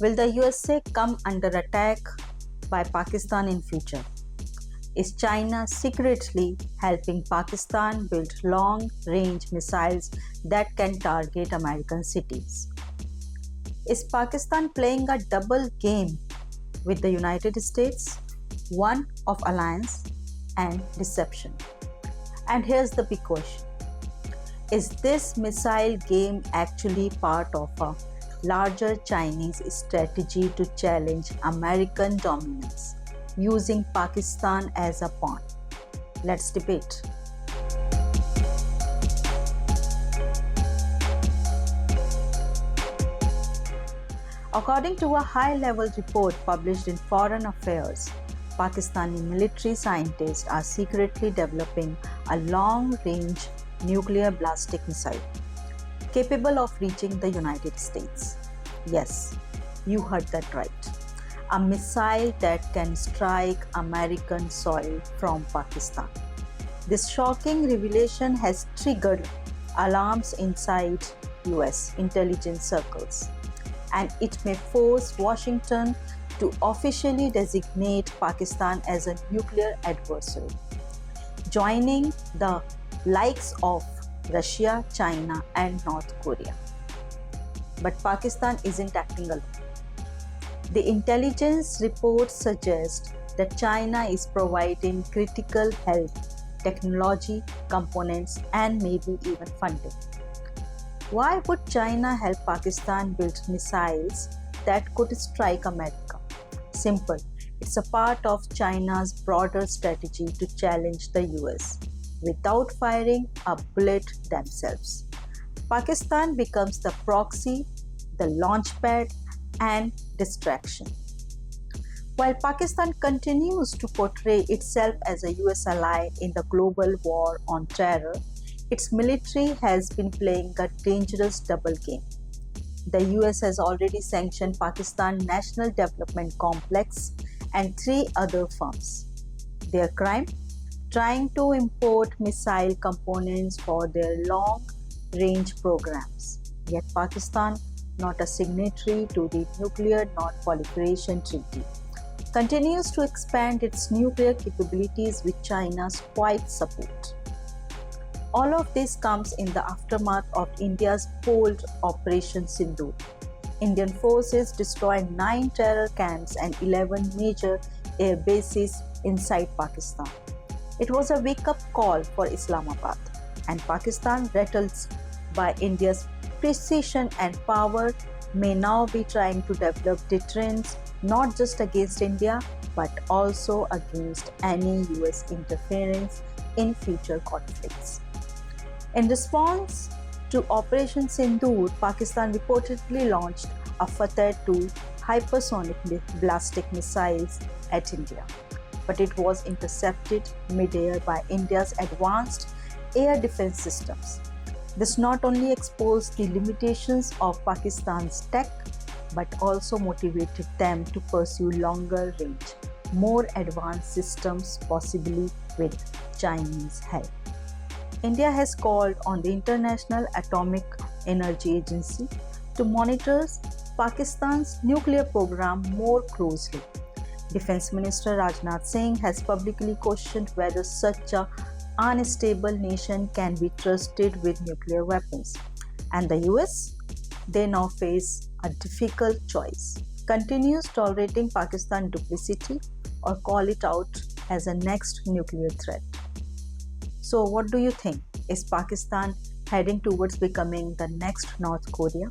Will the USA come under attack by Pakistan in future? Is China secretly helping Pakistan build long-range missiles that can target American cities? Is Pakistan playing a double game with the United States, one of alliance and deception? And here's the big question. Is this missile game actually part of a larger Chinese strategy to challenge American dominance, using Pakistan as a pawn? Let's debate. According to a high-level report published in Foreign Affairs, Pakistani military scientists are secretly developing a long-range nuclear ballistic missile capable of reaching the United States. Yes, you heard that right. A missile that can strike American soil from Pakistan. This shocking revelation has triggered alarms inside US intelligence circles, and it may force Washington to officially designate Pakistan as a nuclear adversary, joining the likes of Russia, China, and North Korea. But Pakistan isn't acting alone. The intelligence reports suggest that China is providing critical help, technology, components, and maybe even funding. Why would China help Pakistan build missiles that could strike America? Simple. It's a part of China's broader strategy to challenge the US without firing a bullet themselves. Pakistan becomes the proxy, the launchpad, and distraction. While Pakistan continues to portray itself as a US ally in the global war on terror, its military has been playing a dangerous double game. The US has already sanctioned Pakistan National Development Complex and 3 other firms. Their crime? Trying to import missile components for their long-range programs. Yet Pakistan, not a signatory to the Nuclear Non-Proliferation Treaty, continues to expand its nuclear capabilities with China's quiet support. All of this comes in the aftermath of India's bold Operation Sindoor. Indian forces destroyed 9 terror camps and 11 major air bases inside Pakistan. It was a wake-up call for Islamabad, and Pakistan, rattled by India's precision and power, may now be trying to develop deterrence not just against India but also against any US interference in future conflicts. In response to Operation Sindoor, Pakistan reportedly launched a Fateh-2 hypersonic ballistic missiles at India, but it was intercepted mid-air by India's advanced air defense systems. This not only exposed the limitations of Pakistan's tech, but also motivated them to pursue longer range, more advanced systems, possibly with Chinese help. India has called on the International Atomic Energy Agency to monitor Pakistan's nuclear program more closely. Defense Minister Rajnath Singh has publicly questioned whether such an unstable nation can be trusted with nuclear weapons. And the US? They now face a difficult choice. Continues tolerating Pakistan duplicity or call it out as a next nuclear threat. So what do you think? Is Pakistan heading towards becoming the next North Korea?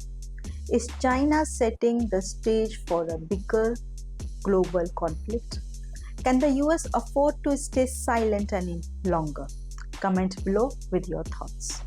Is China setting the stage for a bigger global conflict? Can the US afford to stay silent any longer? Comment below with your thoughts.